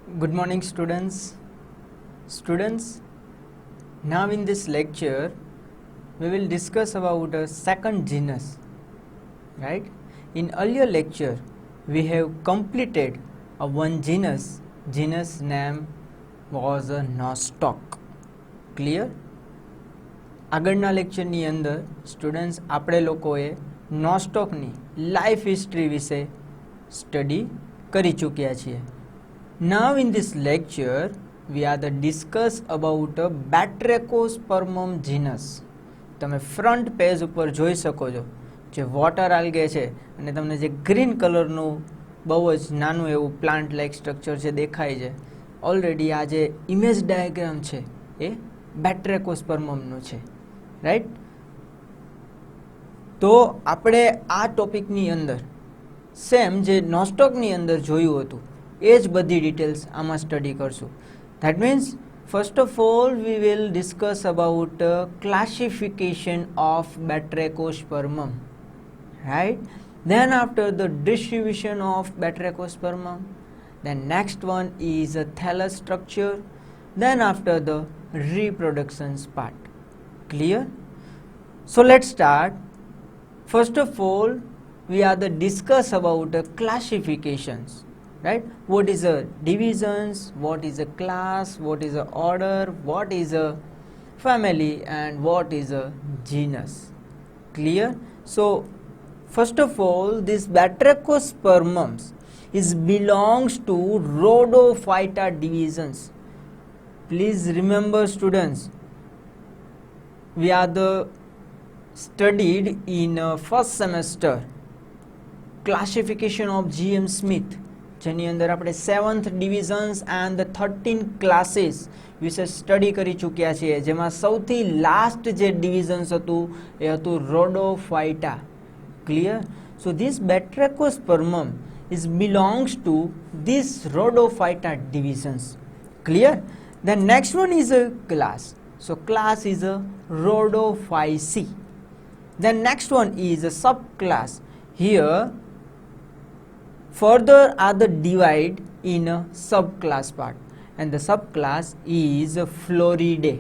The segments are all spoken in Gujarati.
Good morning, students. Students, now in this lecture, we will discuss about a second genus, right? In earlier lecture, we have completed a one genus. Genus name was a nostoc. Clear? આગળના લેક્ચરની અંદર સ્ટુડન્ટ્સ આપણે લોકોએ નોસ્ટોકની લાઈફ હિસ્ટ્રી વિશે સ્ટડી કરી ચૂક્યા છીએ. Now in this lecture we are the discuss about a Batrachospermum genus. તમે ફ્રન્ટ પેજ ઉપર જોઈ શકો છો જે વોટર આલ્ગે છે અને તમને જે ગ્રીન કલરનું બહુ જ નાનું એવું પ્લાન્ટ લાઇક સ્ટ્રક્ચર છે દેખાય છે. ઓલરેડી આ જે ઇમેજ ડાયાગ્રામ છે એ બેટ્રેકોસ્પર્મમનું છે, રાઈટ? તો આપણે આ ટોપિકની અંદર સેમ જે નોસ્ટોકની અંદર જોયું હતું એ જ બધી ડિટેલ્સ આમાં સ્ટડી કરશું. That means first of all we will discuss about classification of Batrachospermum, right? Then after the distribution of Batrachospermum, then next one is a thallus structure, then after the reproductions part. Clear? So let's start. First of all, we are the discuss about the classifications, right? What is a divisions, what is a class, what is a order, what is a family, and what is a genus. Clear? So first of all, this Batrachospermums is belongs to Rhodophyta divisions. Please remember, students, we are the studied in first semester classification of G.M. Smith, જેની અંદર આપણે 7th divisions and the 13 classes વિશે સ્ટડી કરી ચૂક્યા છીએ, જેમાં સૌથી લાસ્ટ જે ડિવિઝન્સ હતું એ હતું રોડોફાઇટા. Clear? So this Batrachospermum is belongs to this Rhodophyta divisions. Clear? The next one is a class. So class is a Rhodophyceae. The next one is a subclass. Here further are the divide in a subclass part, and the subclass is Floridae.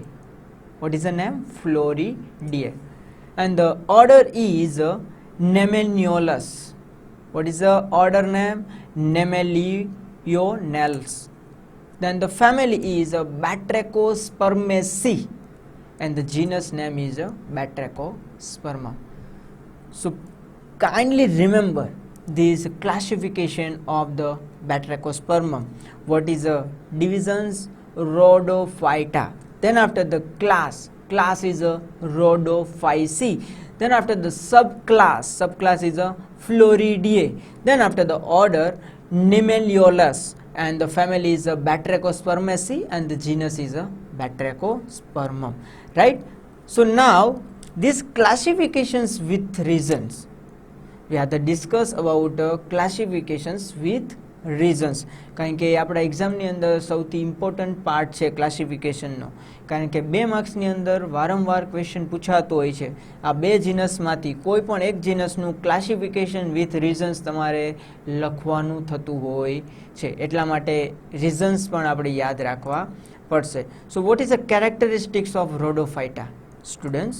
What is the name? Floridae. And the order is Nemenolus. What is the order name? Nemelionels. Then the family is Batrachospermaceae, and the genus name is Batrachosperma. So kindly remember this classification of the Batrachospermum. What is the divisions? Rhodophyta. Then after the class is a Rhodophyceae. Then after the subclass is a Floridae. Then after the order, Nemeliolus, and the family is a Batrachospermaceae, and the genus is a Batrachospermum, right? So now these classifications with reasons, we have to discuss about classifications with reasons. કારણ કે આપણા એક્ઝામની અંદર સૌથી ઇમ્પોર્ટન્ટ પાર્ટ છે ક્લાસિફિકેશનનો, કારણ કે 2 માર્ક્સની અંદર વારંવાર ક્વેશ્ચન પૂછાતો હોય છે. આ બે જીનસમાંથી કોઈ પણ એક જીનસનું ક્લાસિફિકેશન વિથ રીઝન્સ તમારે લખવાનું થતું હોય છે, એટલા માટે રીઝન્સ પણ આપણે યાદ રાખવા પડશે. So what is the characteristics of Rhodophyta? Students,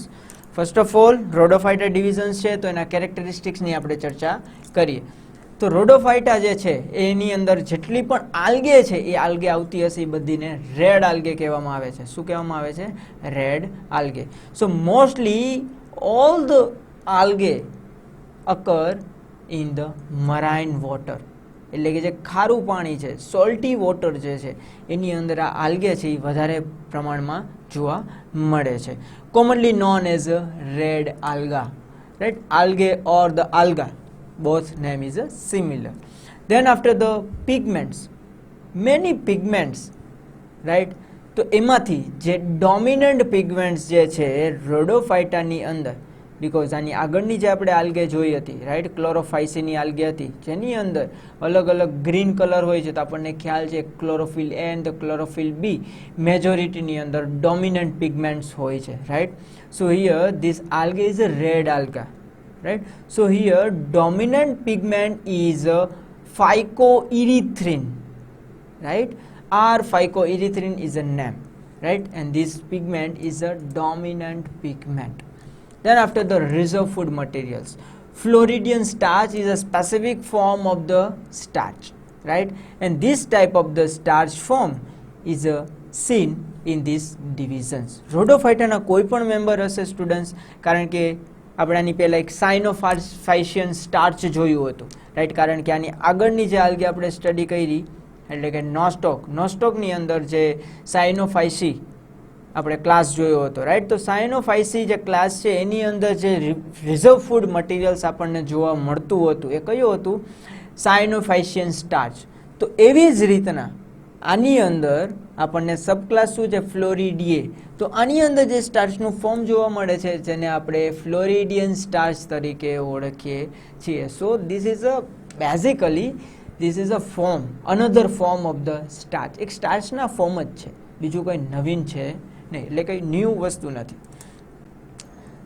first of all Rhodophyta divisions છે તો એના કેરેક્ટરિસ્ટિક્સની આપણે ચર્ચા કરીએ. તો રોડોફાઇટા જે છે એની અંદર જેટલી પણ આલ્ગે છે એ આલ્ગે આવતી હશે એ બધીને રેડ આલ્ગે કહેવામાં આવે છે. શું કહેવામાં આવે છે? Red algae. So mostly all the algae occur in the marine water, એટલે કે જે ખારું પાણી છે, સોલ્ટી વોટર જે છે એની અંદર આ આલ્ગે છે એ વધારે પ્રમાણમાં જોવા મળે છે. Commonly known as red alga, right? Algae or the alga, both name is similar. Then after the pigments, many pigments, right? તો એમાંથી જે ડોમિનન્ટ પિગમેન્ટ્સ જે છે રોડોફાઇટાની અંદર, બીકોઝ આની આગળની જે આપણે આલ્ગે જોઈ હતી, રાઈટ, ક્લોરોફાઇસીની આલ્ગે હતી જેની અંદર અલગ અલગ ગ્રીન કલર હોય છે, તો આપણને ખ્યાલ છે chlorophyll A and chlorophyll B મેજોરિટીની અંદર ડોમિનન્ટ પિગમેન્ટ્સ હોય છે, right? So here this algae is a red alga, right? So here dominant pigment is phycoerythrin, right? R-phycoerythrin is a name, right? And this pigment is a dominant pigment. Then after the reserve food materials, Floridian starch is a specific form of the starch, right? And this type of the starch form is seen in these divisions. Rhodophyta કોઈ પણ મેમ્બર હશે સ્ટુડન્ટ્સ, કારણ કે આપણે આની પહેલાં એક સાઇનોફાઇશિયન સ્ટાર્ચ જોયું હતું, રાઈટ? કારણ કે આની આગળની જે આલ્ગે આપણે સ્ટડી કરી એટલે કે નોસ્ટોકની અંદર જે સાઇનોફાઇસી આપણે ક્લાસ જોયો હતો, રાઈટ? તો સાઇનોફાઇસી જે ક્લાસ છે એની અંદર જે રિઝર્વ ફૂડ મટીરિયલ્સ આપણને જોવા મળતું હતું એ કયું હતું? સાઇનોફાઇશિયન સ્ટાર્ચ. તો એવી જ રીતના આની અંદર આપણને સબક્લાસ શું છે? ફ્લોરિડિયે. તો આની અંદર જે સ્ટાર્ચનું ફોર્મ જોવા મળે છે જેને આપણે ફ્લોરિડિયન સ્ટાર્ચ તરીકે ઓળખીએ છીએ. So this is a basically this is a form, another form of the starch. એક સ્ટાર્ચના ફોર્મ જ છે, બીજું કંઈ નવીન છે નહીં, એટલે કંઈ ન્યૂ વસ્તુ નથી.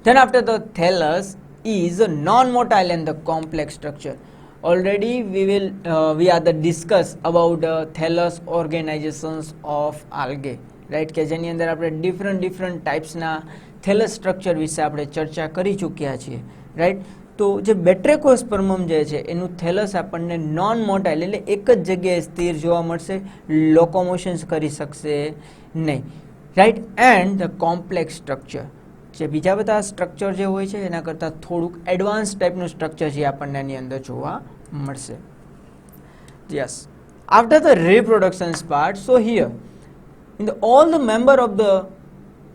Then after the thallus is a non-motile and the complex structure. Already we are the discuss about the thallus organizations of algae, right? કે જેની અંદર આપણે different types ના thallus structure વિશે આપણે ચર્ચા કરી ચૂક્યા છીએ, right? તો જે બેટ્રેકોસ્પર્મમ જે છે એનું થેલસ આપણને નોન મોટાઇલ એટલે એક જ જગ્યાએ સ્થિર જોવા મળશે, લોકોમોશન્સ કરી શકશે નહીં, right? And the complex structure, જે બીજા બધા સ્ટ્રક્ચર જે હોય છે એના કરતાં થોડુંક એડવાન્સ ટાઈપનું સ્ટ્રક્ચર જે આપણને એની અંદર જોવા મળશે. Yes, after the reproductions part, so here in the all the member of the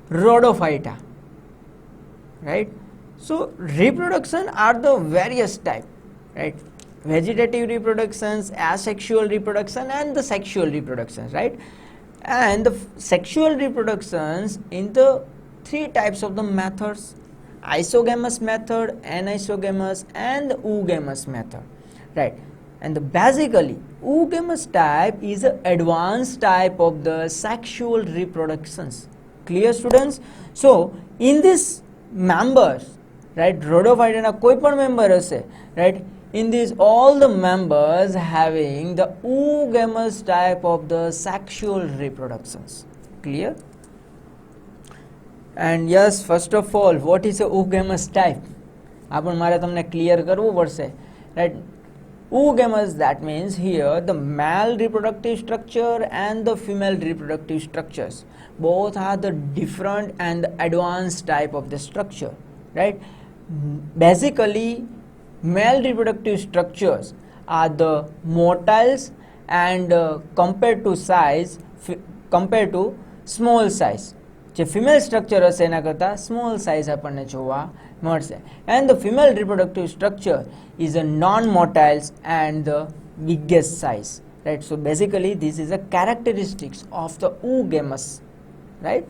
Rhodophyta, right? So reproduction are the various type, right? Vegetative reproductions, asexual reproduction and the sexual reproductions, right? And the sexual reproductions in the three types of the methods: isogamous method, anisogamous and the oogamous method, right? And basically oogamous type is an advanced type of the sexual reproductions. Clear students? So in this members, right, Rhodophyta na koi pan member hase, right? In these all the members having the oogamous type of the sexual reproductions. Clear? And yes, first of all, what is a oogamous type? આપણ મારે તમને ક્લિયર કરવું પડશે, right? Oogamous, that means here the male reproductive structure and the female reproductive structures both are the different and advanced type of the structure, right? Basically male reproductive structures are the motiles and compared to size, compared to small size, જે ફિમેલ સ્ટ્રક્ચર હશે એના કરતાં સ્મોલ સાઇઝ આપણને જોવા મળશે. And the female reproductive structure is a non motiles and the biggest size, right? So basically this is a characteristics of the oogamous, right?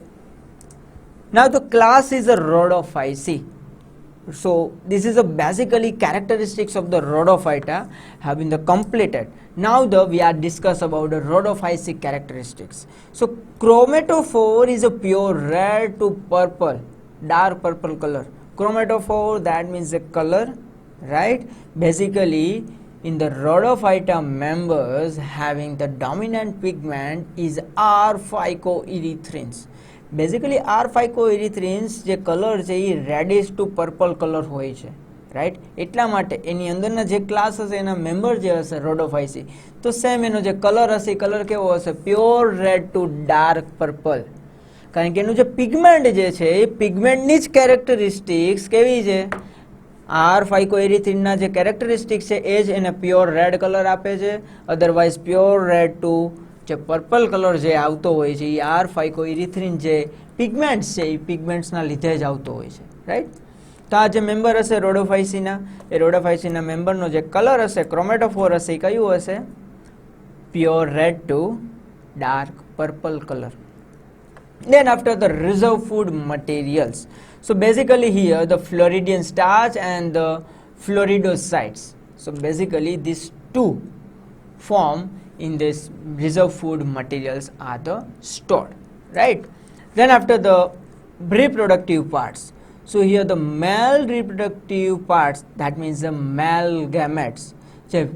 Now the class is a Rhodophysi. So this is a basically characteristics of the Rhodophyta have been the completed. Now we are discuss about the Rhodophysic characteristics. So chromatophore is a pure red to purple, dark purple color. Chromatophore, that means the color, right? Basically in the Rhodophyta members having the dominant pigment is R-phycoerythrins. Basically R-phycoerythrins જે કલર છે એ રેડિશ ટુ પર્પલ કલર હોય છે, રાઈટ? એટલા માટે એની અંદરના જે ક્લાસ હશે એના મેમ્બર જે હશે રોડોફાઇસી, તો સેમ એનો જે કલર હશે એ કલર કેવો હશે? Pure red to dark purple. કારણ કે એનું જે પિગમેન્ટ જે છે એ પિગમેન્ટની જ કેરેક્ટરિસ્ટિક્સ કેવી છે? R-phycoerythrinના જે કેરેક્ટરિસ્ટિક્સ છે એ જ એને પ્યોર રેડ કલર આપે છે. અધરવાઇઝ પ્યોર રેડ ટુ જે પર્પલ કલર જે આવતો હોય છે એ R-phycoerythrin જે પિગમેન્ટ્સ છે એ પિગમેન્ટ્સના લીધે જ આવતો હોય છે, રાઈટ? તો આ જે મેમ્બર હશે રોડોફાઇસીના, એ રોડોફાઇસીના મેમ્બરનો જે કલર હશે ક્રોમેટોફોર હશે એ કયું હશે? Pure red to dark purple colour. Then after the reserve food materials, so basically here the Floridian starch and the Floridocytes. So basically these two form in this reserve food materials are the stored, right? Then after the reproductive parts, so here the male reproductive parts, that means the male gametes, જે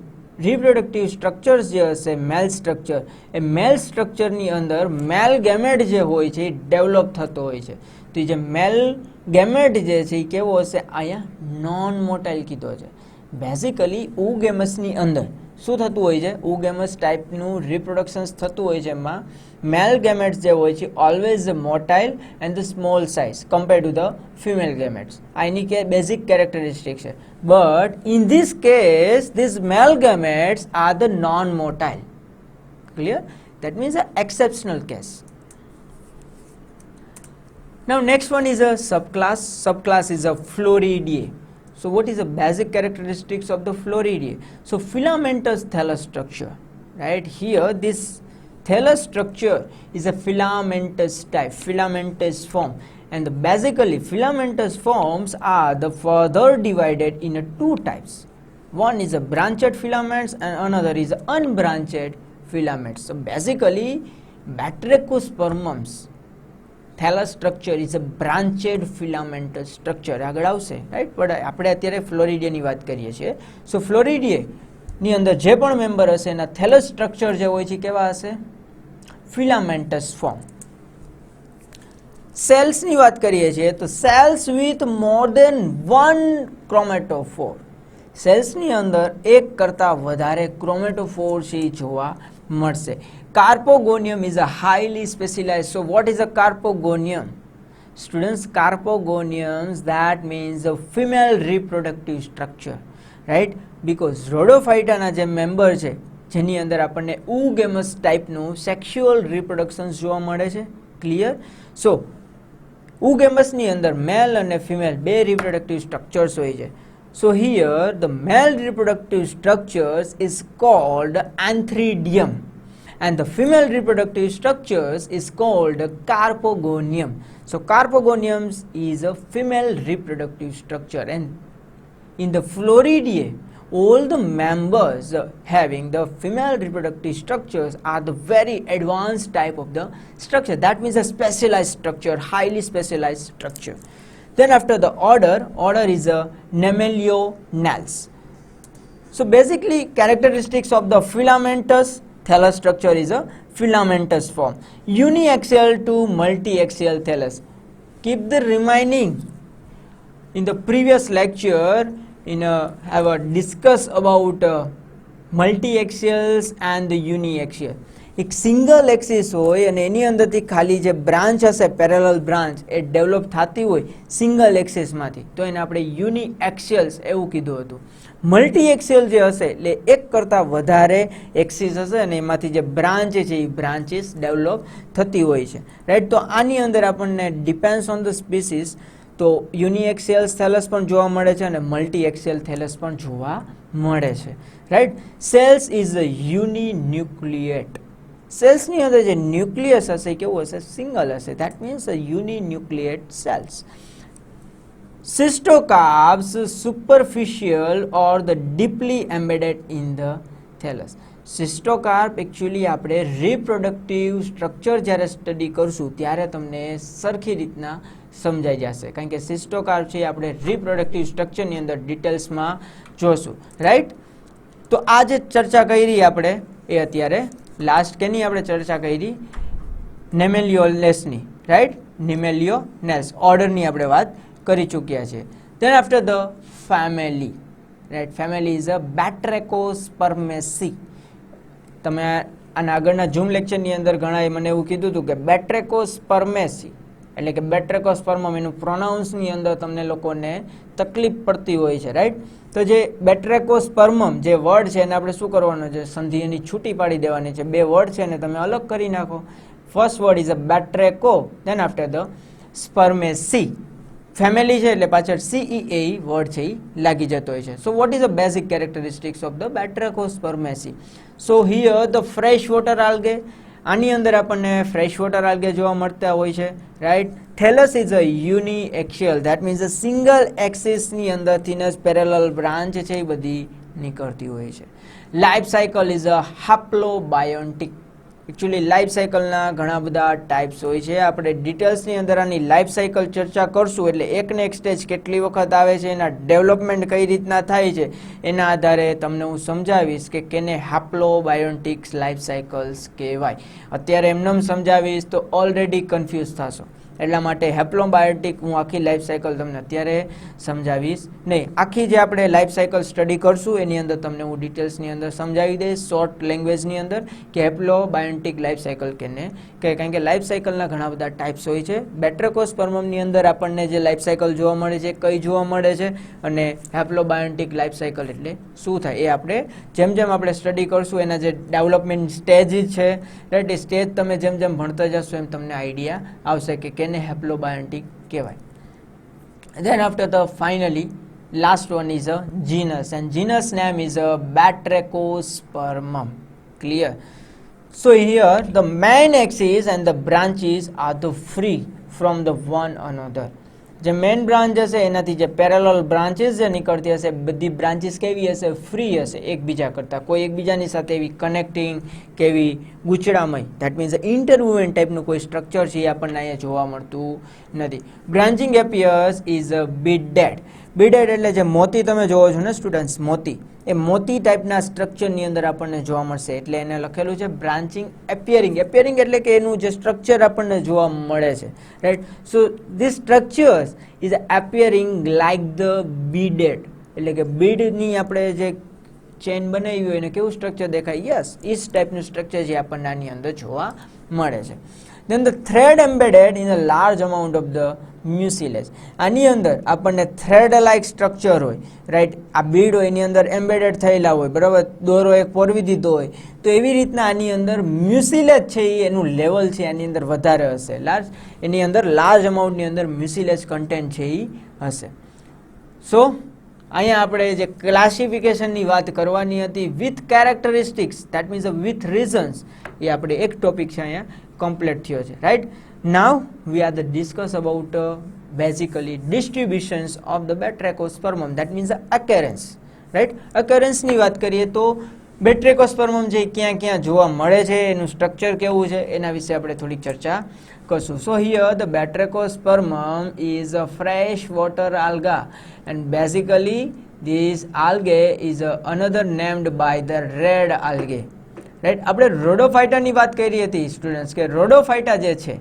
રિપ્રોડક્ટિવ સ્ટ્રક્ચર્સ જે હશે મેલ સ્ટ્રક્ચર, એ મેલ સ્ટ્રક્ચરની અંદર મેલ ગેમેટ જે હોય છે એ ડેવલપ થતો હોય છે. તો જે મેલ ગેમેટ જે છે એ કેવો હશે, અહીંયા નોન મોટાઇલ કીધો છે. બેઝિકલી ઉગેમસની અંદર શું થતું હોય છે, ઉગેમસ ટાઈપનું રિપ્રોડક્શન્સ થતું હોય છે. એમાં મેલ ગેમેટ્સ જે હોય છે always motile and the small size compare to the female gametes. આ એની કે બેઝિક કેરેક્ટરિસ્ટિક છે. But in this case this male gametes are the non motile. Clear? That means an exceptional case. Now next one is a subclass. Subclass is a Floridae. So what is the basic characteristics of the Floridae? So filamentous thallus structure, right? Here this thallus structure is a filamentous type, filamentous form, and basically filamentous forms are the further divided in two types. One is a branched filaments and another is unbranched filaments. So basically Batrachospermums thallus structure is a branched filamentous structure. આગળ આવશે, રાઈટ? પણ આપણે અત્યારે ફ્લોરિડિયાની વાત કરીએ છીએ. સો ફ્લોરિડિયાની અંદર જે પણ મેમ્બર હશે એના થેલસ સ્ટ્રક્ચર જે હોય છે કેવા હશે? Filaments form. સેલ્સની વાત કરીએ છીએ તો cells with more than one chromatophore. સેલ્સની અંદર એક કરતાં વધારે ક્રોમેટોફોર છે એ જોવા મળશે. Carpogonium is a highly specialized. So what is a carpogonium? Students, carpogoniums, that means a female reproductive structure, right? Because rhodophyta ના જે મેમ્બર છે જેની અંદર આપણને ઉગેમસ ટાઈપનું સેક્સ્યુઅલ રિપ્રોડક્શન જોવા મળે છે. ક્લિયર? સો ઉગેમસની અંદર મેલ અને ફિમેલ બે રિપ્રોડક્ટિવ સ્ટ્રક્ચર્સ હોય છે. So here the male reproductive structures is called antheridium and the female reproductive structures is called carpogonium. So carpogoniums is a female reproductive structure, and in the Floridae all the members having the female reproductive structures are the very advanced type of the structure. That means a specialized structure, highly specialized structure. Then after the order is a Nemelionales. So basically characteristics of the filamentous thallus structure is a filamentous form. Uniaxial to multiaxial thallus. Keep the remaining. In the previous lecture, I have discussed about multiaxials and the uniaxial. એક સિંગલ એક્સિસ હોય અને એની અંદરથી ખાલી જે બ્રાન્ચ હશે પેરેલલ બ્રાન્ચ એ ડેવલપ થતી હોય સિંગલ એક્સિસમાંથી તો એને આપણે યુની એક્સિયલ્સ એવું કીધું હતું. મલ્ટી એક્સિયલ જે હશે એટલે એક કરતાં વધારે એક્સિસ હશે અને એમાંથી જે બ્રાન્ચ છે એ બ્રાન્ચીસ ડેવલપ થતી હોય છે, રાઈટ? તો આની અંદર આપણને ડિપેન્ડ્સ ઓન ધ સ્પીસીસ તો યુની એક્સિયલ્સ થેલસ પણ જોવા મળે છે અને મલ્ટી એક્સિયલ થેલસ પણ જોવા મળે છે, right? Cells is a uninucleate. સેલ્સની અંદર જે ન્યુક્લિયસ હશે કેવું હશે? સિંગલ હશે. That means a uninucleate cells. Cystocarps superficial or the deeply embedded in the thallus. Cystocarp actually આપણે રિપ્રોડક્ટિવ સ્ટ્રક્ચર જ્યારે સ્ટડી કરશું ત્યારે તમને સરખી રીતના સમજાઈ જશે, કારણ કે સિસ્ટોકાર્પ છે આપણે રિપ્રોડક્ટિવ સ્ટ્રક્ચરની અંદર ડિટેલ્સમાં જોશું, રાઈટ? તો આ જે ચર્ચા કરી આપણે એ અત્યારે લાસ્ટ કેની આપણે ચર્ચા કરી? નેમેલિયોનેલ્સની, રાઈટ? નેમેલિયોનેલ્સ ઓર્ડરની આપણે વાત કરી ચૂક્યા છે. Then after the family, right? Family is a Batrachospermaceae. તમે આના આગળના ઝૂમ લેક્ચરની અંદર ઘણાએ મને એવું કીધું હતું કે Batrachospermaceae એટલે કે બેટ્રેકોસ્પર્મમ એનું પ્રોનાઉન્સની અંદર તમને લોકોને તકલીફ પડતી હોય છે, રાઈટ? તો જે બેટ્રેકોસ્પર્મમ જે વર્ડ છે એને આપણે શું કરવાનું છે? સંધિ એની છૂટી પાડી દેવાની છે. બે વર્ડ છે એને તમે અલગ કરી નાખો. First word is a batracho, then after the spermaceae. Family છે એટલે પાછળ CEA વર્ડ છે એ લાગી જતો હોય છે. So what is the basic characteristics of the Batrachospermaceae? So here the fresh water algae, આની અંદર આપણને ફ્રેશ વોટર આલ્ગે જોવા મળતા હોય છે, right? Thallus is a uniaxial, that means a single એક્સિસની અંદરથી જ પેરેલલ બ્રાન્ચ છે એ બધી નીકળતી હોય છે. Life cycle is a haplobiontic. Actually life સાયકલના ઘણા બધા ટાઈપ્સ હોય છે. આપણે ડિટેલ્સની અંદર આની લાઈફ સાયકલ ચર્ચા કરશું એટલે એકને એક સ્ટેજ કેટલી વખત આવે છે, એના ડેવલપમેન્ટ કઈ રીતના થાય છે, એના આધારે તમને હું સમજાવીશ કે કેને હેપ્લોબાયોન્ટિક્સ લાઈફ સાયકલ્સ કહેવાય. અત્યારે એમનેમ સમજાવીશ તો ઓલરેડી કન્ફ્યુઝ થશો, એટલા માટે હેપ્લોબાયોન્ટિક હું આખી લાઈફ સાયકલ તમને અત્યારે સમજાવીશ નહીં. આખી જે આપણે લાઈફ સાયકલ સ્ટડી કરશું એની અંદર તમને હું ડિટેલ્સની અંદર સમજાવી દઈશ શોર્ટ લેંગ્વેજની અંદર કે હેપ્લોબાયોન્ટિક લાઈફ સાયકલ કેને કે કારણ કે લાઈફ સાયકલના ઘણા બધા ટાઈપ્સ હોય છે. બેટ્રેકોસ્પર્મમની અંદર આપણને જે લાઈફ સાયકલ જોવા મળે છે કઈ જોવા મળે છે અને હેપ્લોબાયોન્ટિક લાઈફ સાયકલ એટલે શું થાય એ આપણે જેમ જેમ આપણે સ્ટડી કરશું એના જે ડેવલપમેન્ટ સ્ટેજીસ છે રાઈટ, એ સ્ટેજ તમે જેમ જેમ ભણતા જશો એમ તમને આઈડિયા આવશે કે કેને હેપ્લોબાયોન્ટિક કહેવાય. Then after the finally last one is a genus and genus name is a Batrachospermum. Clear? So here the main axis and the branches are the free from the one another. જે મેઇન બ્રાન્ચ હશે એનાથી જે પેરેલલ બ્રાન્ચીસ જે નીકળતી હશે બધી બ્રાન્ચીસ કેવી હશે, ફ્રી હશે એકબીજા કરતાં, કોઈ એકબીજાની સાથે એવી કનેક્ટિંગ કે એવી ગૂંચળામય ધેટ મીન્સ ઇન્ટરવુએન ટાઈપનું કોઈ સ્ટ્રક્ચર છે એ આપણને અહીંયા જોવા મળતું નથી. Branching એપિયર્સ is a બીડેડ. બીડેડ એટલે જે મોતી તમે જોવો છો ને સ્ટુડન્ટ્સ, મોતી, એ મોતી ટાઈપના સ્ટ્રક્ચરની અંદર આપણને જોવા મળશે એટલે એને લખેલું છે બ્રાન્ચિંગ એપિયરિંગ. એપિયરિંગ એટલે કે એનું જે સ્ટ્રક્ચર આપણને જોવા મળે છે right. So this structures is appearing like the beaded એટલે કે બીડની આપણે જે ચેન બનાવી હોય એને કેવું સ્ટ્રક્ચર દેખાય, યસ એ જ ટાઈપનું સ્ટ્રક્ચર જે આપણને આની અંદર જોવા મળે છે. Then the thread embedded in a large amount of the mucilage. આની અંદર આપણને થ્રેડ લાઇક સ્ટ્રક્ચર હોય રાઈટ, આ બીડ હોય એની અંદર એમ્બેડેડ થયેલા હોય બરાબર, દોરો એક પોરવી દીધો હોય તો એવી રીતના આની અંદર મ્યુસિલેજ છે એ એનું લેવલ છે આની અંદર વધારે હશે, લાર્જ એની અંદર લાર્જ અમાઉન્ટની અંદર મ્યુસિલેજ કન્ટેન્ટ છે એ હશે. સો અહીંયા આપણે જે ક્લાસિફિકેશનની વાત કરવાની હતી with characteristics that means with reasons, એ આપણે એક ટોપિક છે અહીંયા કમ્પ્લીટ થયો છે right. Now we are the discuss about basically distributions of the Batrachospermum that means occurrence right. અકેરન્સની વાત કરીએ તો બેટ્રેકોસ્પર્મમ જે ક્યાં ક્યાં જોવા મળે છે, એનું સ્ટ્રક્ચર કેવું છે એના વિશે આપણે થોડીક ચર્ચા કરશું. So here the Batrachospermum is a fresh water alga and basically this algae is another named by the red algae right. આપણે રોડોફાઇટાની વાત કરી હતી સ્ટુડન્ટ્સ કે રોડોફાઇટા જે છે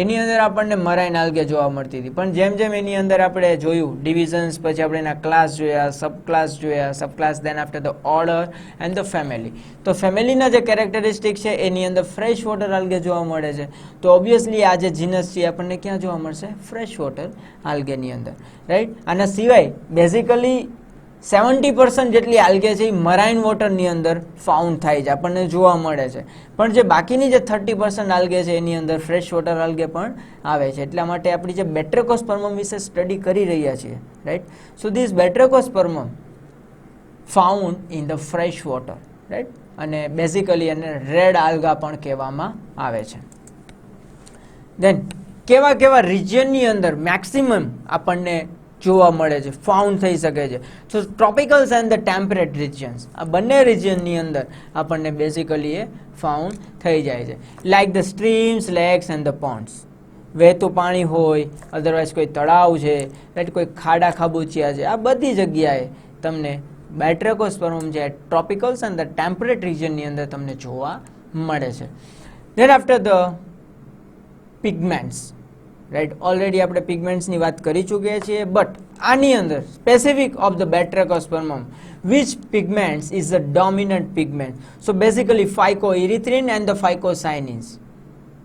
એની અંદર આપણને મરાઇન આલ્ગે જોવા મળતી હતી, પણ જેમ જેમ એની અંદર આપણે જોયું ડિવિઝન્સ, પછી આપણે એના ક્લાસ જોયા, sub class then after the order and the family. તો ફેમિલીના જે કેરેક્ટરિસ્ટિક છે એની અંદર ફ્રેશ વોટર આલ્ગે જોવા મળે છે. તો ઓબ્વિયસલી આ જે જીનસ છે આપણને ક્યાં જોવા મળશે, ફ્રેશ વોટર આલ્ગેની અંદર રાઈટ. આના સિવાય બેઝિકલી 70% જેટલી આલ્ગે છે એ મરાઇન વોટરની અંદર ફાઉન્ડ થાય છે, આપણને જોવા મળે છે, પણ જે બાકીની જે 30% આલ્ગે છે એની અંદર ફ્રેશ વોટર આલ્ગે પણ આવે છે. એટલા માટે આપણી જે બેટ્રેકોસ્પર્મમ વિશે સ્ટડી કરી રહ્યા છીએ right. So this Batrachospermum found in the fresh water right, અને બેઝિકલી એને રેડ આલ્ગા પણ કહેવામાં આવે છે. દેન કેવા કેવા રિજિયનની અંદર મેક્સિમમ આપણને જોવા મળે છે, ફાઉન્ડ થઈ શકે છે. સો ટ્રોપિકલ્સ એન્ડ ધ ટેમ્પરેટ રિજિયન્સ, આ બંને રિજિયનની અંદર આપણને બેઝિકલી એ ફાઉન્ડ થઈ જાય છે. Like the streams, lakes and the ponds, વહેતું પાણી હોય, અધરવાઇઝ કોઈ તળાવ છે રાઈટ, કોઈ ખાડા ખાબોચિયા છે, આ બધી જગ્યાએ તમને બેટ્રેકોસ્પર્મમ છે ટ્રોપિકલ્સ એન્ડ ધ ટેમ્પરેટ રિજિયનની અંદર તમને જોવા મળે છે. Then after the pigments right, already આપણે પિગમેન્ટ્સની વાત કરી ચૂક્યા છીએ, બટ આની અંદર specific of the Batrachospermum which pigments is the dominant pigment. So basically phycoerythrin and the phycocyanins,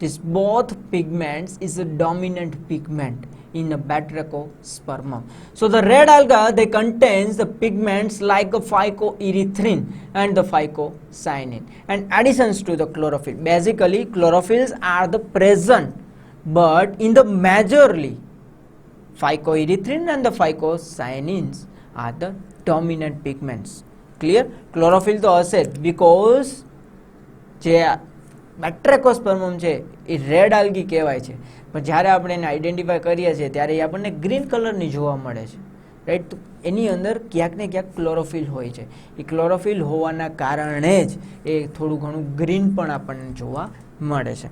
this both pigments is a dominant pigment in a batrachospermum. So the red alga, they contains the pigments like a phycoerythrin and the phycocyanin and additions to the chlorophyll. Basically chlorophylls are the present, but in the majorly phycoerythrin and the phycocyanins are the dominant pigments. Clear? Chlorophyll તો હશે જ, because જે બેટ્રેકોસ્પર્મમ છે એ રેડ આલ્ગી કહેવાય છે, પણ જ્યારે આપણે એને આઈડેન્ટિફાય કરીએ છીએ ત્યારે એ આપણને ગ્રીન કલરની જોવા મળે છે રાઈટ. તો એની અંદર ક્યાંક ને ક્યાંક ક્લોરોફિલ હોય છે. એ ક્લોરોફિલ હોવાના કારણે જ એ થોડું ઘણું ગ્રીન પણ આપણને જોવા મળે છે.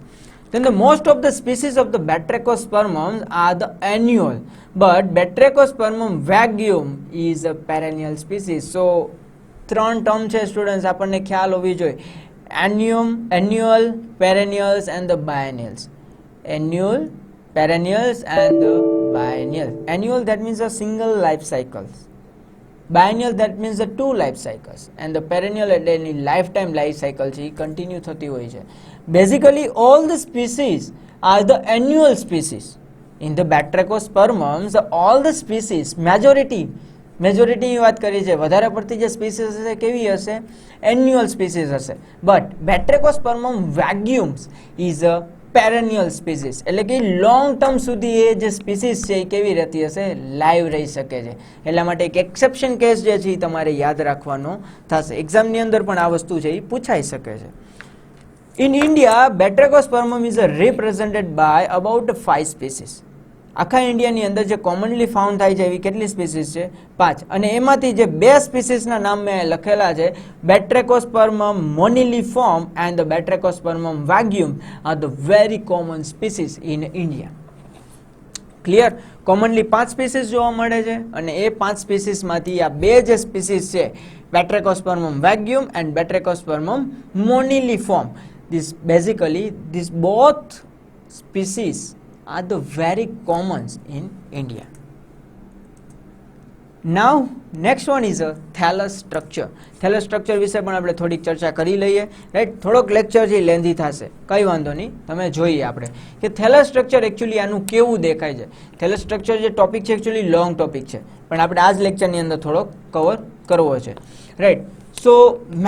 Then the most of the species of the Batrachospermums are the annual, but Batrachospermum vacuum is a perennial species. So ત્રણ ટર્મ છે સ્ટુડન્ટ્સ, આપણને ખ્યાલ હોવી જોઈએ. Annual, perennials and the biennials. Annual, perennials and the biennial. Annual, that means a single life cycles. Biennial, that means the two life cycles. And the perennial એટલે એની lifetime life cycle છે, એ કન્ટિન્યુ થતી હોય છે. Basically all the species are the annual species. In the Batrachospermums, all the species, majority ની વાત કરી છે, વધારે પડતી જે સ્પીસીસ હશે કેવી હશે? એન્યુઅલ સ્પીસીસ હશે. બટ બેટ્રેકોસ્પર્મમ વેગ્યુમ્સ ઇઝ અ પેરેનિયલ સ્પીસીસ, એટલે કે લોંગ ટર્મ સુધી એ જે સ્પીસીસ છે એ કેવી રહેતી હશે? લાઈવ રહી શકે છે. એટલા માટે એક એક્સેપ્શન કેસ જે છે એ તમારે યાદ રાખવાનો થશે. એક્ઝામની અંદર પણ આ વસ્તુ છે એ પૂછાઈ શકે છે. In India, Batrachospermum is represented by about 5 species. આખા ઇન્ડિયાની અંદર જે કોમનલી ફાઉન્ડ થાય છે એવી કેટલી સ્પીસીસ છે? 5. અને એમાંથી જે 2 સ્પીસીસના નામ મેં લખેલા છે, Batrachospermum moniliform and the Batrachospermum vacuum are the very common species in India. Clear? Commonly 5 species જોવા મળે છે અને એ 5 સ્પીસીસમાંથી આ 2 જે સ્પીસીસ છે, Batrachospermum vacuum and Batrachospermum moniliform, these both species are the very commons in India. Now next one is a thallus structure. Thallus structure વિશે પણ આપણે થોડીક ચર્ચા કરી લઈએ, રાઈટ. થોડોક લેક્ચર છે લેન્ધી થશે, કંઈ વાંધો નહીં, તમે જોઈએ આપણે કે થેલસ સ્ટ્રક્ચર એકચ્યુઅલી આનું કેવું દેખાય છે. થેલસ સ્ટ્રક્ચર જે ટોપિક છે એકચ્યુઅલી લોંગ ટોપિક છે, પણ આપણે આ જ લેક્ચરની અંદર થોડોક કવર કરવો છે, રાઈટ. સો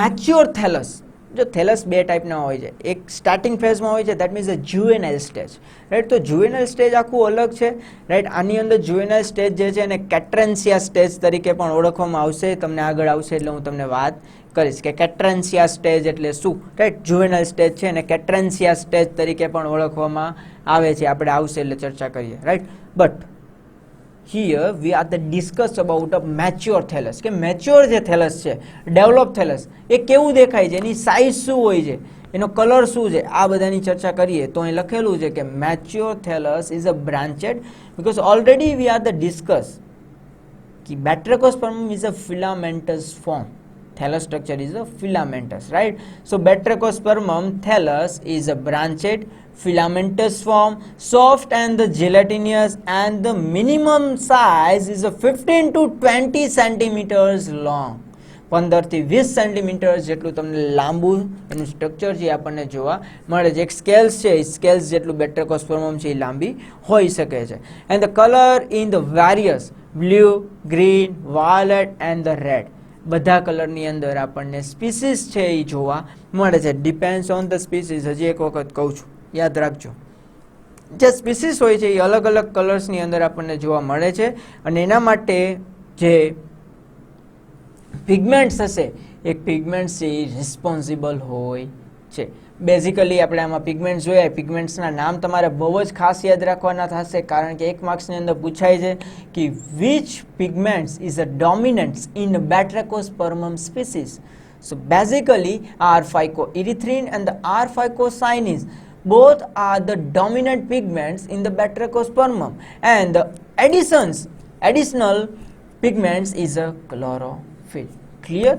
મેચ્યોર થેલસ, જો થેલસ 2 ટાઈપના હોય છે. એક સ્ટાર્ટિંગ ફેઝમાં હોય છે, that means uh juvenile stage, right. તો જુવેનાઇલ સ્ટેજ આખું અલગ છે, રાઈટ. આની અંદર જુવેનાઇલ સ્ટેજ જે છે એને કેટ્રેન્સિયા સ્ટેજ તરીકે પણ ઓળખવામાં આવશે. તમને આગળ આવશે એટલે હું તમને વાત કરીશ કે કેટ્રેન્સિયા સ્ટેજ એટલે શું, રાઈટ. જુવેનાઇલ સ્ટેજ છે અને કેટ્રેન્સિયા સ્ટેજ તરીકે પણ ઓળખવામાં આવે છે. આપણે આવશે એટલે ચર્ચા કરીએ, right. But here we are the discuss about a mature thallus, કે મેચ્યોર જે થેલસ છે, ડેવલપ થેલસ, એ કેવું દેખાય છે, એની સાઇઝ શું હોય છે, એનો કલર શું છે, આ બધાની ચર્ચા કરીએ તો અહીં લખેલું છે કે mature thallus is a branched, because already we are the discuss કે Batrachospermum is a filamentous form. Thallus structure is a filamentous, right? So Batrachospermum thallus is a branched filamentous form, soft and the gelatinous, and the minimum size is a 15 to 20 centimeters long. 15 થી 20 સેન્ટીમીટર જેટલું તમને લાંબુ એનું સ્ટ્રક્ચર છે આપણને જોવા મળે છે. એક સ્કેલ્સ છે, એ સ્કેલ્સ જેટલું બેટ્રેકોસ્પર્મમ છે એ લાંબી હોઈ શકે છે. And the colour in the various blue, green, violet and the red, બધા કલરની અંદર આપણને સ્પીસીસ છે એ જોવા મળે છે. Depends on the species. હજી એક વખત કહું છું, યાદ રાખજો, જે સ્પીસીસ હોય છે એ અલગ અલગ કલર્સની અંદર આપણને જોવા મળે છે અને એના માટે જે પિગમેન્ટ્સ હશે એ પિગમેન્ટ્સ છે એ રિસ્પોન્સિબલ હોય છે. બેઝિકલી આપણે આમાં પિગમેન્ટ્સ જોઈએ, પિગમેન્ટ્સના નામ તમારે બહુ જ ખાસ યાદ રાખવાના થશે, કારણ કે 1 માર્ક્સની અંદર પૂછાય છે કે which pigments is a dominants in Batrachospermum species. So basically R-phycoerythrin and the R-phycocyanins both are the dominant pigments in the Batrachospermum, and the additional pigments is a chlorophyll. Clear?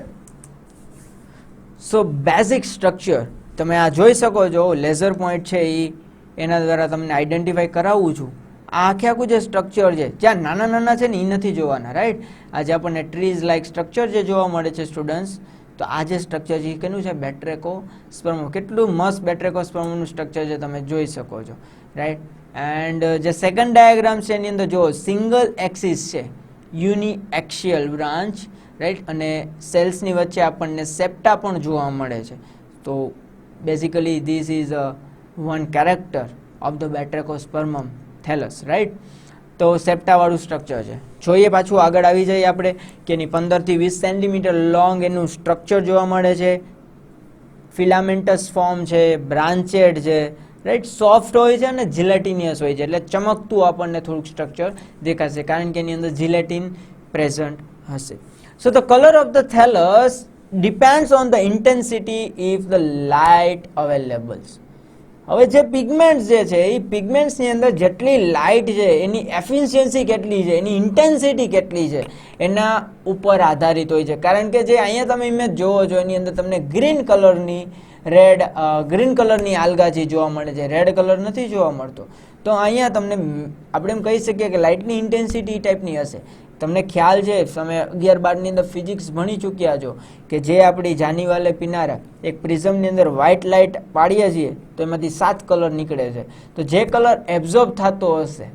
So basic structure તમે આ જોઈ શકો છો, લેઝર પોઈન્ટ છે એના દ્વારા તમને આઈડેન્ટિફાઈ કરાવું છું. આ આખું જે સ્ટ્રક્ચર છે, જ્યાં નાના નાના છે ને એ નથી જોવાના, રાઈટ. આજે આપણને ટ્રીઝ લાઇક સ્ટ્રક્ચર જે જોવા મળે છે સ્ટુડન્ટ્સ, તો આ જે સ્ટ્રક્ચર છે એ કેનું છે? બેટ્રેકોસ્પર્મમ. કેટલું મસ્ત બેટ્રેકોસ્પર્મમનું સ્ટ્રક્ચર છે તમે જોઈ શકો છો, રાઈટ. એન્ડ જે સેકન્ડ ડાયાગ્રામ છે એની અંદર જો સિંગલ એક્સિસ છે, યુની એક્સિયલ બ્રાન્ચ, રાઈટ. અને સેલ્સની વચ્ચે આપણને સેપ્ટા પણ જોવા મળે છે. તો basically this is one character of the Batrachospermum thallus, right. તો સેપ્ટાવાળું સ્ટ્રક્ચર છે. જોઈએ પાછું આગળ આવી જઈએ આપણે કે એની 15 થી 20 સેન્ટીમીટર લોંગ એનું સ્ટ્રક્ચર જોવા મળે છે. ફિલામેન્ટસ ફોર્મ છે, બ્રાન્ચેડ છે, રાઈટ. સોફ્ટ હોય છે અને જીલેટિનિયસ હોય છે, એટલે ચમકતું આપણને થોડુંક સ્ટ્રક્ચર દેખાશે, કારણ કે એની અંદર જીલેટિન પ્રેઝન્ટ હશે. So the colour of the thallus depends on the intensity if the light availables. હવે જે પિગમેન્ટ્સ જે છે એ પિગમેન્ટ્સની અંદર જેટલી લાઇટ છે એની એફિશિયન્સી કેટલી છે, એની ઇન્ટેન્સિટી કેટલી છે એના ઉપર આધારિત હોય છે. કારણ કે જે અહીંયા તમે ઇમેજ જોવો છો એની અંદર તમને ગ્રીન કલરની આલ્ગાજી જોવા મળે છે, રેડ કલર નથી જોવા મળતો. તો અહીંયા તમને આપણે એમ કહી શકીએ કે લાઇટની ઇન્ટેન્સિટી ટાઈપની હશે. તમને ખ્યાલ છે, તમે 11-12ની અંદર ફિઝિક્સ ભણી ચૂક્યા છો કે જે આપણી જાનીવાલે પીનારા એક પ્રિઝમની અંદર વ્હાઇટ લાઇટ પાડીએ છીએ તો એમાંથી 7 કલર નીકળે છે. તો જે કલર એબ્ઝોર્બ થતો હશે,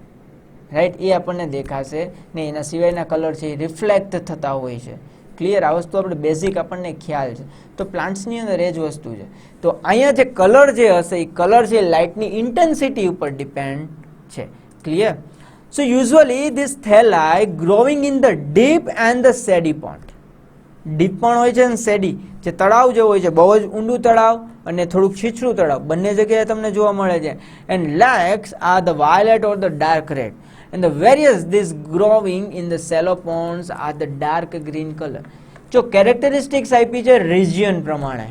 રાઈટ, એ આપણને દેખાશે ને એના સિવાયના કલર છે એ રિફ્લેક્ટ થતા હોય છે. ક્લિયર? આ વસ્તુ આપણે બેઝિક આપણને ખ્યાલ છે. તો પ્લાન્ટ્સની અંદર એ જ વસ્તુ છે. તો અહીંયા જે કલર જે હશે એ કલર છે લાઇટની ઇન્ટેન્સિટી ઉપર ડિપેન્ડ છે. Clear? So usually this thalli growing in the deep and the shady pond. Deep પણ હોય છે અને શેડી જે તળાવ જે હોય છે, બહુ જ ઊંડું તળાવ અને થોડુંક છીછરું તળાવ, બંને જગ્યાએ તમને જોવા મળે છે. And lakes are the violet or the dark red and the various this growing in the shallow ponds are the dark green color. જો કેરેક્ટરિસ્ટિક્સ આપી છે રિજિયન પ્રમાણે,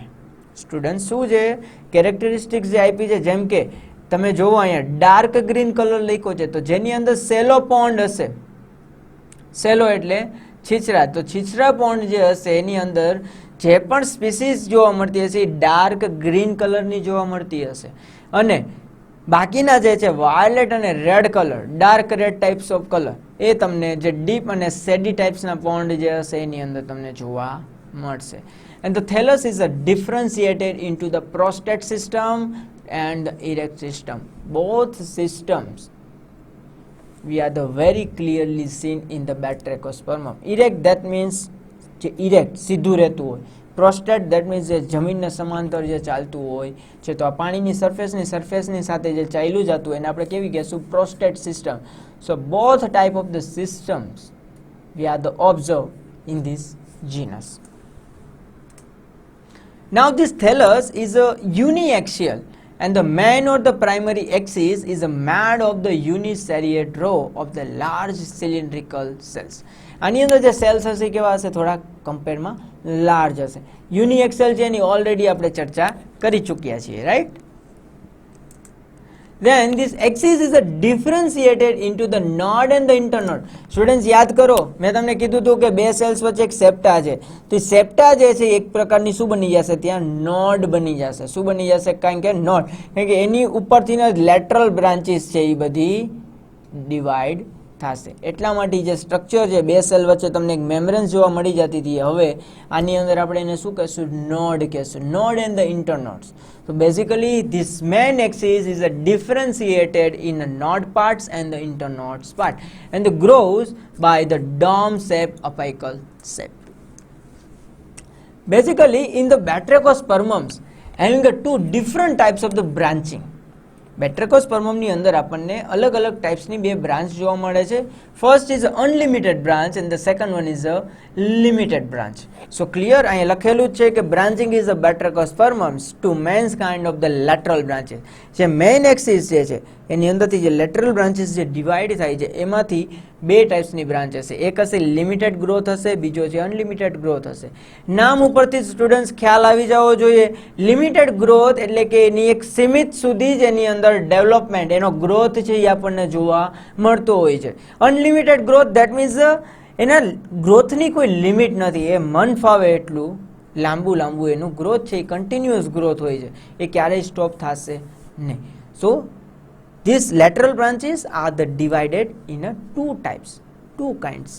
સ્ટુડન્ટ શું છે કેરેક્ટરિસ્ટિક્સ જે આપી છે, જેમ કે તમે જોવો અહીંયા ડાર્ક ગ્રીન કલર લખ્યો છે તો જેની અંદર સેલો પોન્ડ હશે, સેલો એટલે છીછરા, તો છીછરા પોન્ડ જે હશે એની અંદર જે પણ સ્પીસીસ જોવા મળતી હશે એ ડાર્ક ગ્રીન કલરની જોવા મળતી હશે. અને બાકીના જે છે વાયોલેટ અને red colour, dark red types of colour, એ તમને જે ડીપ અને સેડી ટાઈપ્સના પોન્ડ જે હશે એની અંદર તમને જોવા મળશે. And the thallus is differentiated into the prostate system and the erect system. Both systems we are the very clearly seen in the batrachospermum. Erect that means જે erect સીધું રહેતું હોય, prostate that means જે જમીનને સમાંતર જે ચાલતું હોય છે, તો આ પાણીની સરફેસની સાથે જે ચાલ્યું જતું હોય એને આપણે કેવી કહેશું? prostate system. So both type of the systems we are the observe in this genus. Now this thallus is a uniaxial and the main or the primary axis is a made of the uniseriate row of the large cylindrical cells. આની અંદર જે સેલ્સ હશે કેવા હશે? થોડા કમ્પેરમાં લાર્જ હશે. યુનિએક્સેલ છે એની ઓલરેડી આપણે ચર્ચા કરી ચૂક્યા છીએ, right? Then this axis is differentiated into the node and the internode. Students યાદ કરો, મેં તમને કીધું હતું કે બે સેલ્સ વચ્ચે એક સેપ્ટા છે, તો સેપ્ટા જે છે એક પ્રકારની શું બની જશે? ત્યાં નોડ બની જશે. શું બની જશે? કારણ કે નોડ, કારણ કે એની ઉપરથી લેટરલ બ્રાન્ચીસ છે એ બધી ડિવાઈડ થશે. એટલા માટે જે સ્ટ્રક્ચર છે બે સેલ વચ્ચે તમને એક મેમ્બ્રેન જોવા મળી જતી હતી, હવે આની અંદર આપણે એને શું કહેશું? નોડ કહેશું. Node and the internodes. So basically this main axis is differentiated in the node parts and the internodes part and grows by the dome shape apical shape. Basically in the batrachospermums having two different types of the branching. બેટ્રેકોસ્પર્મમની અંદર આપણને અલગ અલગ ટાઈપ્સની બે બ્રાન્ચ જોવા મળે છે. First is unlimited branch and the second one is a limited branch. So clear? અહીંયા લખેલું જ છે કે branching is a Batrachospermums to mens kind of the lateral branches. જે મેઇન એક્સિસ જે છે એની અંદરથી જે લેટરલ બ્રાન્ચીસ જે ડિવાઈડ થાય છે એમાંથી બે ટાઈપ્સની બ્રાન્ચ હશે. એક હશે લિમિટેડ ગ્રોથ હશે, બીજો છે અનલિમિટેડ ગ્રોથ હશે. નામ ઉપરથી સ્ટુડન્ટ્સ ખ્યાલ આવી જવો જોઈએ. લિમિટેડ ગ્રોથ એટલે કે એની એક સીમિત સુધી જ એની અંદર ડેવલપમેન્ટ, એનો ગ્રોથ છે એ આપણને જોવા મળતો હોય છે. અનલિમિટેડ ગ્રોથ દેટ મીન્સ એના ગ્રોથની કોઈ લિમિટ નથી, એ મન ફાવે એટલું લાંબુ એનું ગ્રોથ છે એ કન્ટિન્યુઅસ ગ્રોથ હોય છે, એ ક્યારેય સ્ટોપ થશે નહીં. સો these lateral branches are the divided in two types, two kinds,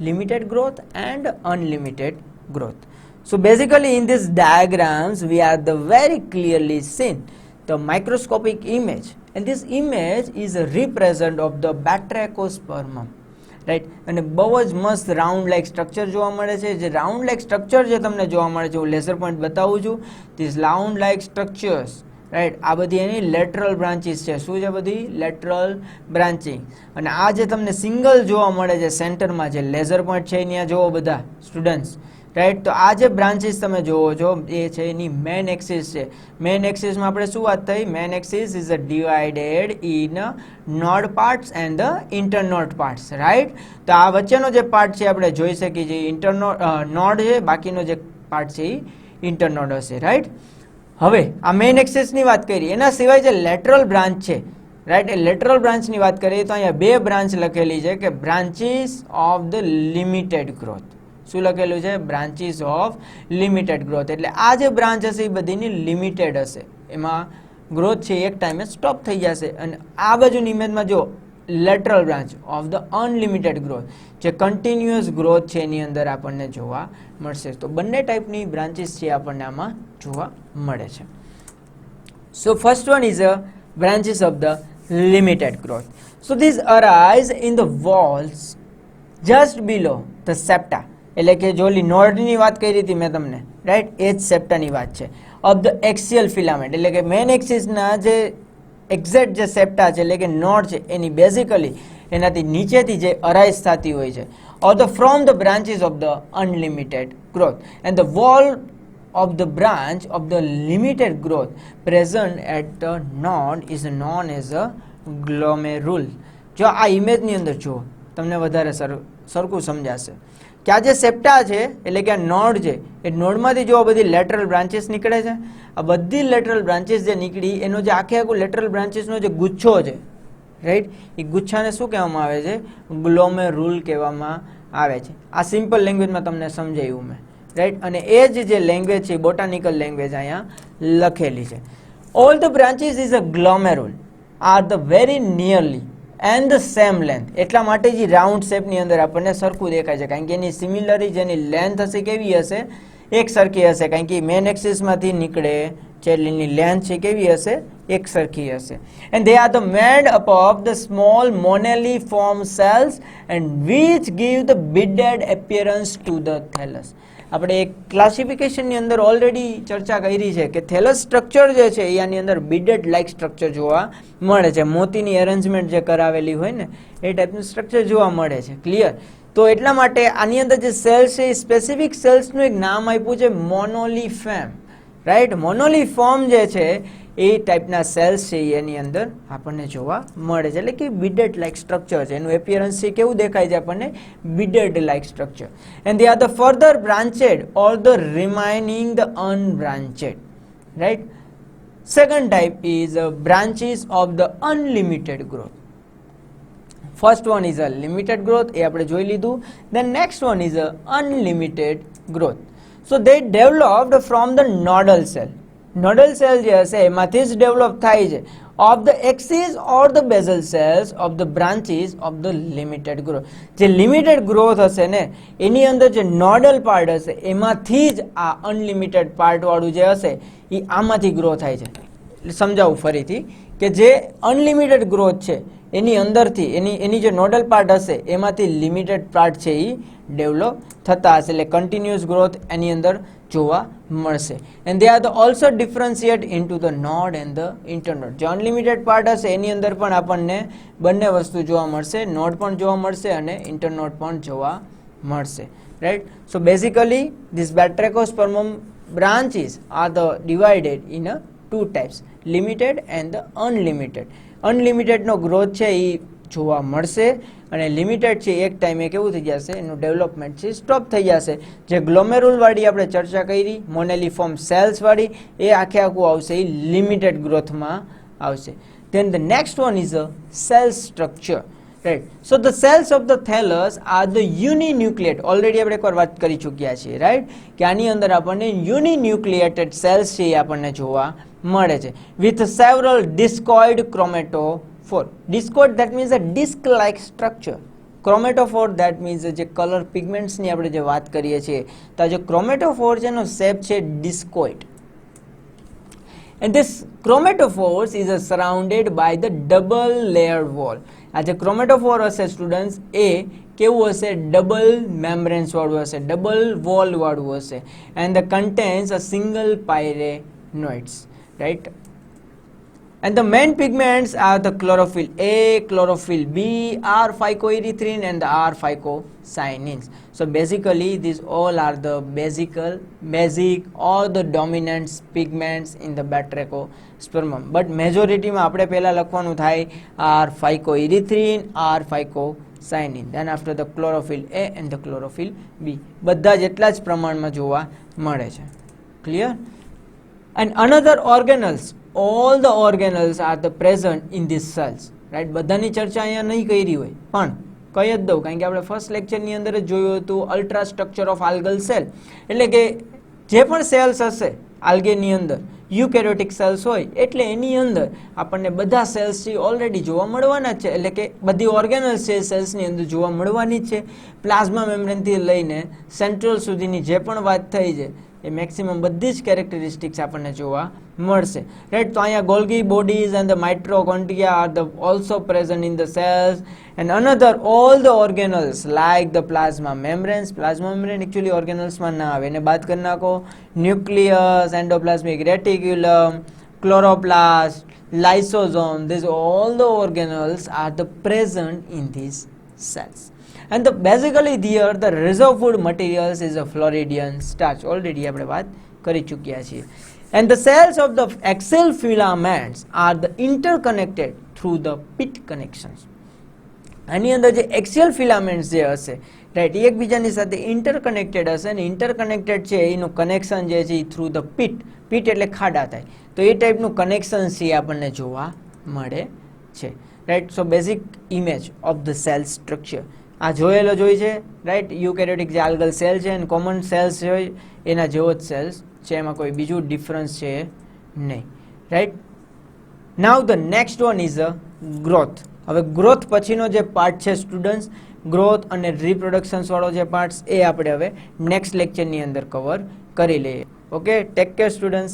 limited growth and unlimited growth. So basically in these diagrams we are the very clearly seen the microscopic image, and this image is a represent of the batrachospermum, right? અને બહુ જ મસ્ત રાઉન્ડ લાઇક સ્ટ્રક્ચર જોવા મળે છે. જે રાઉન્ડ લાઇક સ્ટ્રક્ચર જે તમને જોવા મળે છે હું લેઝર પોઈન્ટ બતાવું છું. This round like structures, right, આ બધી એની લેટરલ બ્રાન્ચીસ છે. શું છે? બધી લેટરલ બ્રાન્ચિંગ. અને આ જે તમને સિંગલ જોવા મળે છે સેન્ટરમાં જે લેઝર પોઈન્ટ છે ત્યાં જોવો બધા સ્ટુડન્ટ્સ, રાઈટ. તો આ જે બ્રાન્ચીસ તમે જોવો છો એ છે એની મેન એક્સિસ છે. મેન એક્સિસમાં આપણે શું વાત થઈ? Main axis is divided in node parts and the internode parts, right. તો આ વચ્ચેનો જે પાર્ટ છે આપણે જોઈ શકીએ છીએ નોડ છે, બાકીનો જે પાર્ટ છે એ ઇન્ટરનોડ હશે, રાઈટ. હવે આ મેઇન એક્સિસની વાત કરી, એના સિવાય જે લેટરલ બ્રાન્ચ છે, રાઈટ, એ લેટરલ બ્રાન્ચની વાત કરીએ તો અહીંયા બે બ્રાન્ચ લખેલી છે કે branches of the limited growth. શું લખેલું છે? Branches of limited growth. એટલે આ જે બ્રાન્ચ હશે એ બધીની લિમિટેડ હશે, એમાં ગ્રોથ છે એક ટાઈમે સ્ટોપ થઈ જશે. અને આ બાજુની ઇમેજમાં જો lateral branch of the unlimited growth, જે કન્ટિન્યુઅસ ગ્રોથ છે એની અંદર આપણને જોવા મળશે. તો બંને ટાઈપની બ્રાન્ચીસ છે આપણને આમાં જોવા મળે છે. So first one is a branches of the limited growth. So these arise in the walls just below the septa. એટલે કે જો નોડની વાત કરી હતી મેં તમને, રાઈટ, એ જ સેપ્ટાની વાત છે. ઓફ ધ એક્સિયલ ફિલામેન્ટ, એટલે કે મેન એક્સિસના જે એક્ઝેક્ટ જે સેપ્ટા છે એટલે કે નોડ છે એની બેઝિકલી એનાથી નીચેથી જે અરાઇઝ થતી હોય છે. Or the from the branches of the unlimited growth and the wall of the branch of the limited growth present at the node is known as a glomerule. જો આ ઇમેજની અંદર જુઓ તમને વધારે સરખું સમજાશે કે આ જે સેપ્ટા છે એટલે કે આ નોડ છે એ નોડમાંથી જો બધી લેટરલ બ્રાન્ચીસ નીકળે છે. આ બધી લેટરલ બ્રાન્ચીસ જે નીકળી એનો જે આખું લેટરલ બ્રાન્ચીસનો જે ગુચ્છો છે, રાઈટ, એ ગુચ્છાને શું કહેવામાં આવે છે? ગ્લોમેરુલ કહેવામાં આવે છે. આ સિમ્પલ લેંગ્વેજમાં તમને સમજાયું મેં, રાઈટ. અને એ જે લેંગ્વેજ છે બોટાનિકલ લેંગ્વેજ અહીંયા લખેલી છે. All the branches is a glomerule are the very nearly and the same length. એટલા માટે જ રાઉન્ડ શેપની અંદર આપણને સરખું દેખાય છે, કારણ કે એની સિમિલરી જેની લેન્થ હશે કેવી હશે? એક સરખી હશે, કારણ કે મેન એક્સિસમાંથી નીકળે છે એની લેન્થ છે કેવી હશે? એક સરખી હશે. And they are the made up of the small moniliform cells and which give the beaded appearance to the thallus. આપણે એક ક્લાસિફિકેશનની અંદર ઓલરેડી ચર્ચા કરી છે કે થેલસ સ્ટ્રક્ચર જે છે એ આની અંદર બિડેડ લાઇક સ્ટ્રક્ચર જોવા મળે છે. મોતીની એરેન્જમેન્ટ જે કરાવેલી હોય ને એ ટાઈપનું સ્ટ્રક્ચર જોવા મળે છે. ક્લિયર? તો એટલા માટે આની અંદર જે સેલ્સ છે એ સ્પેસિફિક સેલ્સનું એક નામ આપ્યું છે મોનોલિફેમ, રાઈટ. મોનોલિફોર્મ જે છે એ ટાઈપના સેલ્સ છે એની અંદર આપણને જોવા મળે છે, એટલે કે બિડેડ લાઇક સ્ટ્રક્ચર છે. એનું એપિયરન્સ છે કેવું દેખાય છે આપણને? Beaded like structure. And they are the further branched or the remaining the unbranched, right. Second type is branches of the unlimited growth. First one is a limited growth, એ આપણે જોઈ લીધું. Then next one is a unlimited growth. So they developed from the nodal cell. Nodal cell જે હશે એમાંથી જ ડેવલપ થાય છે of the axis or the basal cells of the branches of the limited growth. જે લિમિટેડ ગ્રોથ હશે ને એની અંદર જે નોડલ પાર્ટ હશે એમાંથી જ આ અનલિમિટેડ પાર્ટવાળું જે હશે એ આમાંથી ગ્રો થાય છે. સમજાવું ફરીથી કે જે અનલિમિટેડ ગ્રોથ છે એની અંદરથી એની જે નોડલ પાર્ટ હશે એમાંથી લિમિટેડ પાર્ટ છે એ ડેવલપ થતા હશે, એટલે કન્ટિન્યુઅસ ગ્રોથ એની અંદર જોવા મળશે. And they are the also differentiate into the node and the internode. જે અનલિમિટેડ પાર્ટ હશે એની અંદર પણ આપણને બંને વસ્તુ જોવા મળશે, નોડ પણ જોવા મળશે અને ઇન્ટરનોડ પણ જોવા મળશે, right. So basically this Batrachospermum branches are the divided in a two types, limited and the unlimited. Unlimited નો ગ્રોથ છે એ જોવા મળશે અને લિમિટેડ છે એક ટાઈમે કેવું થઈ જશે એનું ડેવલપમેન્ટ છે સ્ટોપ થઈ જશે. જે ગ્લોમેરુલ વાળી આપણે ચર્ચા કરી મોનેલિફોર્મ સેલ્સ વાળી એ આખે આખું આવશે એ લિમિટેડ ગ્રોથમાં આવશે. Then the next one is a cell structure, right? So the cells of the thallus are the uninucleate. Already આપણે એકવાર વાત કરી ચૂક્યા છીએ, right? કે આની અંદર આપણને uninucleated cells છે એ આપણને જોવા મળે છે with several discoid chromatophore. Discoid that means a disc like structure. ક્રોમેટોફોર that means જે કલર પિગમેન્ટ્સની આપણે જે વાત કરીએ છીએ તો આ જે ક્રોમેટોફોર છે એનો શેપ છે ડિસ્કોઇડ. And this chromatophores is surrounded by the double layered wall. આ જે ક્રોમેટોફોર હશે સ્ટુડન્ટ્સ એ કેવું હશે ડબલ મેમ્બ્રેન્સ વાળું હશે, ડબલ વોલ વાળું હશે. And the contains a single pyrenoids, right? And the main pigments are the chlorophyll A, chlorophyll B, R-phycoerythrin and the R-phycocyanins. So basically these all are the basic or the dominant pigments in the batrachospermum. But majority માં આપણે પહેલા લખવાનું થાય R-phycoerythrin, R-phycocyanin. Then after the chlorophyll A and the chlorophyll B. બધા જેટલા જ પ્રમાણમાં જોવા મળે છે. Clear? And another organelles, all the organelles are the present in these cells, right? બધાની ચર્ચા અહીંયા નહીં કરી હોય, પણ કહી જ દઉં, કારણ કે આપણે ફર્સ્ટ લેક્ચરની અંદર જ જોયું હતું અલ્ટ્રા સ્ટ્રક્ચર ઓફ આલ્ગલ સેલ, એટલે કે જે પણ સેલ્સ હશે આલ્ગેની અંદર યુકેરિયોટિક સેલ્સ હોય એટલે એની અંદર આપણને બધા સેલ્સ છે ઓલરેડી જોવા મળવાના જ છે, એટલે કે બધી ઓર્ગેનલ્સ છે સેલ્સની અંદર જોવા મળવાની જ છે. પ્લાઝ્મા મેમ્બ્રેનથી લઈને સેન્ટ્રલ સુધીની જે પણ વાત થઈ છે એ મેક્સિમમ બધી જ કેરેક્ટરિસ્ટિક્સ આપણને જોવા મળશે, રાઈટ. તો અહીંયા Golgi bodies and the mitochondria are the also present in the cells and another all the organelles like the plasma membranes. Plasma membrane actually ઓર્ગેનલ્સમાં ના આવે, એને બાદ કરી નાખો. Nucleus, endoplasmic reticulum, chloroplast, lysosome, these all the organelles are the present in these cells. And the basically here the reserve food materials is a Floridian starch. Already આપણે વાત કરી ચૂક્યા છીએ. And the cells of the axial filaments are the interconnected through the pit connections. આની અંદર જે એક્સિયલ ફિલામેન્ટ્સ જે હશે, રાઈટ, એકબીજાની સાથે ઇન્ટરકનેક્ટેડ હશે અને ઇન્ટરકનેક્ટેડ છે એનું કનેક્શન જે છે એ થ્રુ ધ પીટ, પીટ એટલે ખાડા થાય, તો એ ટાઈપનું કનેક્શન છે આપણને જોવા મળે છે, right. So basic image of the cell structure આ જોયેલો જોઈ છે, રાઈટ. યુકેરિયોટિક જે આલ્ગલ સેલ છે અને કોમન સેલ્સ હોય એના જેવો જ સેલ્સ છે, એમાં કોઈ બીજું ડિફરન્સ છે નહીં, right. Now the next one is a growth. હવે ગ્રોથ પછીનો જે પાર્ટ છે સ્ટુડન્ટ્સ, ગ્રોથ અને રિપ્રોડક્શન્સ વાળો જે પાર્ટ્સ એ આપણે હવે નેક્સ્ટ લેક્ચરની અંદર કવર કરી લઈએ. Okay, take care students.